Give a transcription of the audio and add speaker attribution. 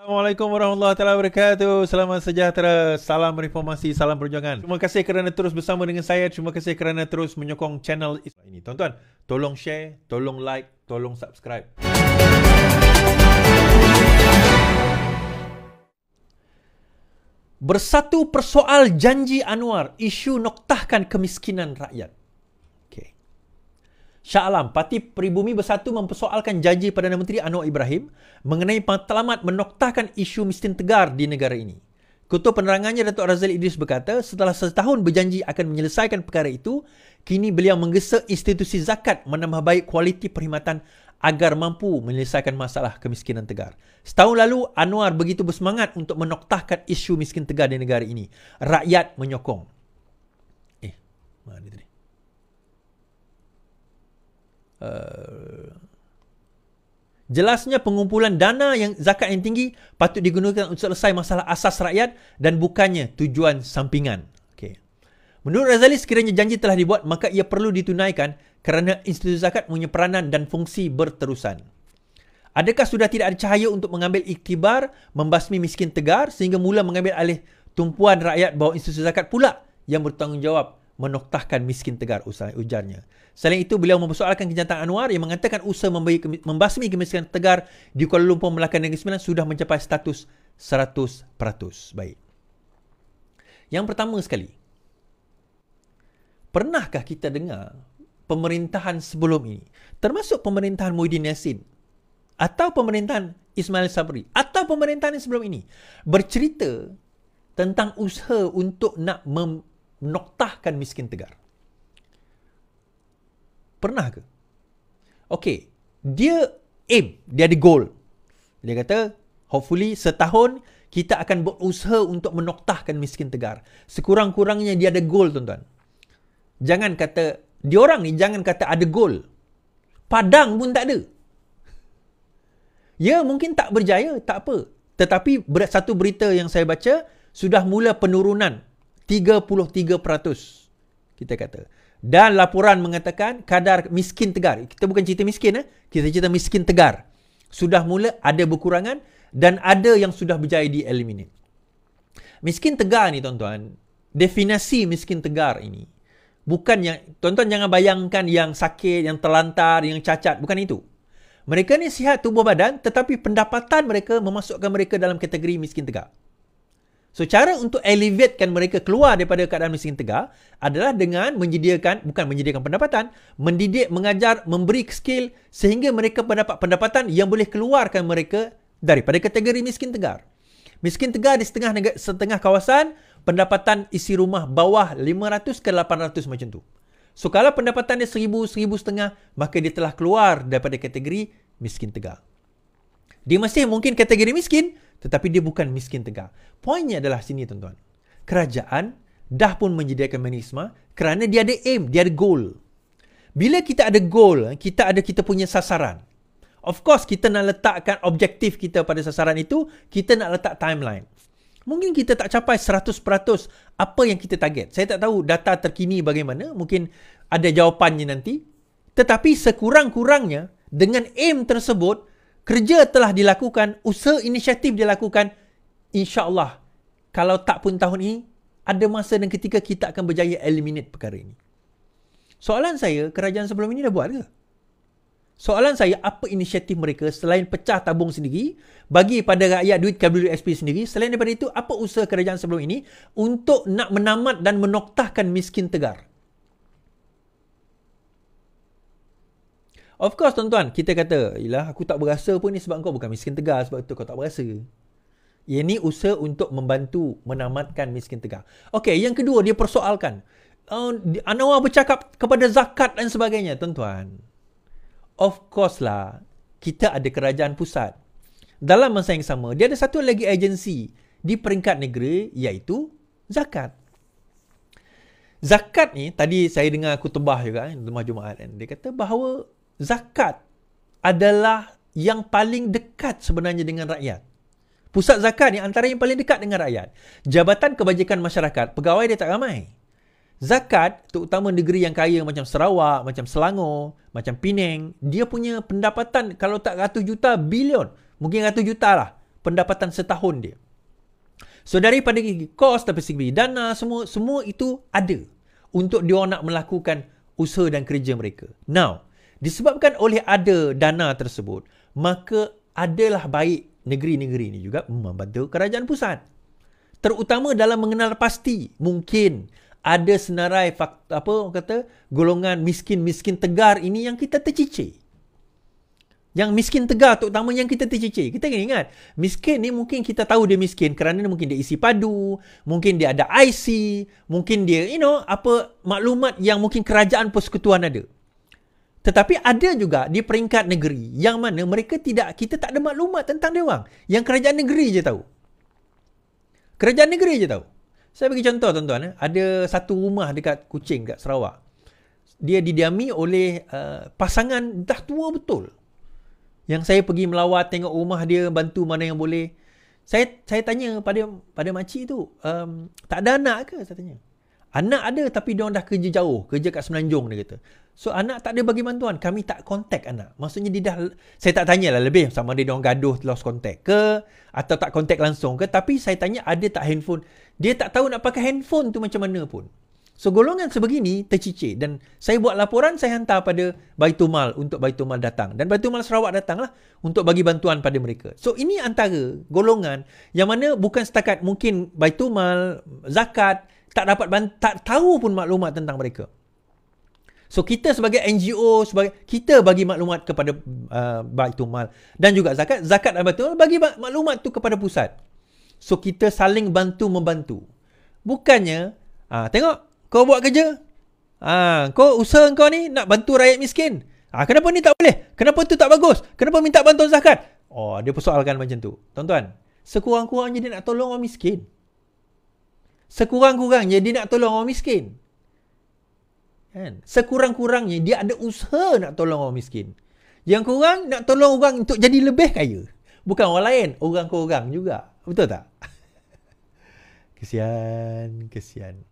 Speaker 1: Assalamualaikum warahmatullahi wabarakatuh. Selamat sejahtera. Salam reformasi, salam perjuangan. Terima kasih kerana terus bersama dengan saya. Terima kasih kerana terus menyokong channel ini. Tuan-tuan, tolong share, tolong like, tolong subscribe. Bersatu persoal janji Anwar, isu noktahkan kemiskinan rakyat. Okay. Shah Alam, Parti Peribumi Bersatu mempersoalkan janji Perdana Menteri Anwar Ibrahim mengenai matlamat menoktahkan isu miskin tegar di negara ini. Ketua Penerangannya Datuk Razali Idris berkata, setelah setahun berjanji akan menyelesaikan perkara itu, kini beliau menggesa institusi zakat menambah baik kualiti perkhidmatan agar mampu menyelesaikan masalah kemiskinan tegar. Setahun lalu, Anwar begitu bersemangat untuk menoktahkan isu miskin tegar di negara ini. Rakyat menyokong. Mana tadi? Jelasnya pengumpulan dana yang zakat yang tinggi patut digunakan untuk selesai masalah asas rakyat dan bukannya tujuan sampingan. Okay. Menurut Razali, sekiranya janji telah dibuat, maka ia perlu ditunaikan kerana institusi zakat punya peranan dan fungsi berterusan. Adakah sudah tidak ada cahaya untuk mengambil iktibar membasmi miskin tegar sehingga mula mengambil alih tumpuan rakyat bahawa institusi zakat pula yang bertanggungjawab menoktahkan miskin tegar, ujarnya. Selain itu, beliau mempersoalkan kenyataan Anwar yang mengatakan usaha membasmi kemiskinan tegar di Kuala Lumpur, Melaka dan Negeri Sembilan sudah mencapai status 100%. Baik. Yang pertama sekali, pernahkah kita dengar pemerintahan sebelum ini, termasuk pemerintahan Muhyiddin Yassin atau pemerintahan Ismail Sabri atau pemerintahan yang sebelum ini, bercerita tentang usaha untuk nak menoktahkan miskin tegar? Pernah ke? Okey, dia ada goal. Dia kata, hopefully setahun kita akan berusaha untuk menoktahkan miskin tegar. Sekurang-kurangnya dia ada goal, tuan-tuan. Jangan kata, diorang ni jangan kata ada goal. Padang pun tak ada. Ya, mungkin tak berjaya, tak apa. Tetapi satu berita yang saya baca, sudah mula penurunan 33%, kita kata. Dan laporan mengatakan kadar miskin tegar, kita bukan cerita miskin, kita cerita miskin tegar, sudah mula ada berkurangan dan ada yang sudah berjaya di-eliminate. Miskin tegar ni, tuan-tuan, definisi miskin tegar ini, bukan yang, tuan-tuan jangan bayangkan yang sakit, yang terlantar, yang cacat, bukan itu. Mereka ni sihat tubuh badan, tetapi pendapatan mereka memasukkan mereka dalam kategori miskin tegar. So, cara untuk elevatekan mereka keluar daripada keadaan miskin tegar adalah dengan bukan menyediakan pendapatan, mendidik, mengajar, memberi skill sehingga mereka mendapat pendapatan yang boleh keluarkan mereka daripada kategori miskin tegar. Miskin tegar di setengah kawasan, pendapatan isi rumah bawah 500 ke 800 macam tu. So, kalau pendapatan dia 1,000 maka dia telah keluar daripada kategori miskin tegar. Dia masih mungkin kategori miskin, tetapi dia bukan miskin tegar. Poinnya adalah sini, tuan-tuan. Kerajaan dah pun menyediakan mekanisme kerana dia ada aim, dia ada goal. Bila kita ada goal, kita punya sasaran. Of course, kita nak letakkan objektif kita pada sasaran itu, kita nak letak timeline. Mungkin kita tak capai 100% apa yang kita target. Saya tak tahu data terkini bagaimana, mungkin ada jawapannya nanti. Tetapi sekurang-kurangnya, dengan aim tersebut, kerja telah dilakukan, usaha inisiatif dilakukan. InsyaAllah, kalau tak pun tahun ini, ada masa dan ketika kita akan berjaya eliminate perkara ini. Soalan saya, kerajaan sebelum ini dah buat ke? Soalan saya, apa inisiatif mereka selain pecah tabung sendiri, bagi pada rakyat duit KWSP sendiri, selain daripada itu, apa usaha kerajaan sebelum ini untuk nak menamat dan menoktahkan miskin tegar? Of course, tuan-tuan, kita kata, yelah, aku tak berasa pun ni sebab kau bukan miskin tegar, sebab itu kau tak berasa. Ini usaha untuk membantu menamatkan miskin tegar. Okey, yang kedua, dia persoalkan. Anwar bercakap kepada zakat dan sebagainya, tuan-tuan. Of course lah, kita ada kerajaan pusat. Dalam masa yang sama, dia ada satu lagi agensi di peringkat negeri, iaitu zakat. Zakat ni, tadi saya dengar khutbah juga, khutbah Jumaat kan. Dia kata bahawa zakat adalah yang paling dekat sebenarnya dengan rakyat. Pusat zakat ni antara yang paling dekat dengan rakyat. Jabatan Kebajikan Masyarakat, pegawai dia tak ramai. Zakat, terutama negeri yang kaya macam Sarawak, macam Selangor, macam Penang, dia punya pendapatan kalau tak ratus juta, bilion. Mungkin ratus juta lah pendapatan setahun dia. So daripada kos, dari segi dana, semua itu ada untuk dia nak melakukan usaha dan kerja mereka. Now, disebabkan oleh ada dana tersebut, maka adalah baik negeri-negeri ini juga membantu kerajaan pusat. Terutama dalam mengenal pasti mungkin ada senarai golongan miskin-miskin tegar ini yang kita tercicir. Yang miskin tegar terutama yang kita tercicir. Kita kena ingat, miskin ni mungkin kita tahu dia miskin kerana mungkin dia isi padu, mungkin dia ada IC, mungkin dia maklumat yang mungkin kerajaan persekutuan ada. Tetapi ada juga di peringkat negeri yang mana kita tak ada maklumat tentang dia orang. Yang kerajaan negeri je tahu. Kerajaan negeri je tahu. Saya bagi contoh tuan-tuan, ada satu rumah dekat Kuching, kat Sarawak. Dia didiami oleh pasangan dah tua betul. Yang saya pergi melawat, tengok rumah dia, bantu mana yang boleh. Saya tanya pada makcik tu, tak ada anak ke? Saya tanya. Anak ada tapi dia orang dah kerja jauh, kerja kat Semenanjung dia kata. So anak tak ada bagi bantuan, kami tak contact anak. Maksudnya dia dah, saya tak tanyalah lebih sama dia orang gaduh lost contact ke atau tak contact langsung ke, tapi saya tanya ada tak handphone. Dia tak tahu nak pakai handphone tu macam mana pun. So golongan sebegini tercicir dan saya buat laporan, saya hantar pada Baitul Mal untuk Baitul Mal datang dan Baitul Mal Sarawak datanglah untuk bagi bantuan pada mereka. So ini antara golongan yang mana bukan setakat mungkin Baitul Mal, zakat tak tahu pun maklumat tentang mereka. So kita sebagai NGO, kita bagi maklumat kepada Baitul Mal dan juga zakat dan Baitul Mal bagi maklumat tu kepada pusat. So kita saling bantu membantu. Bukannya tengok kau buat kerja, kau usaha kau ni nak bantu rakyat miskin. Kenapa ni tak boleh? Kenapa tu tak bagus? Kenapa minta bantuan zakat? Dia persoalkan macam tu. Tuan-tuan, sekurang-kurangnya dia nak tolong orang miskin. Sekurang-kurangnya dia nak tolong orang miskin. Kan? Sekurang-kurangnya dia ada usaha nak tolong orang miskin. Yang kurang nak tolong orang untuk jadi lebih kaya. Bukan orang lain, orang ke orang juga. Betul tak? Kesian.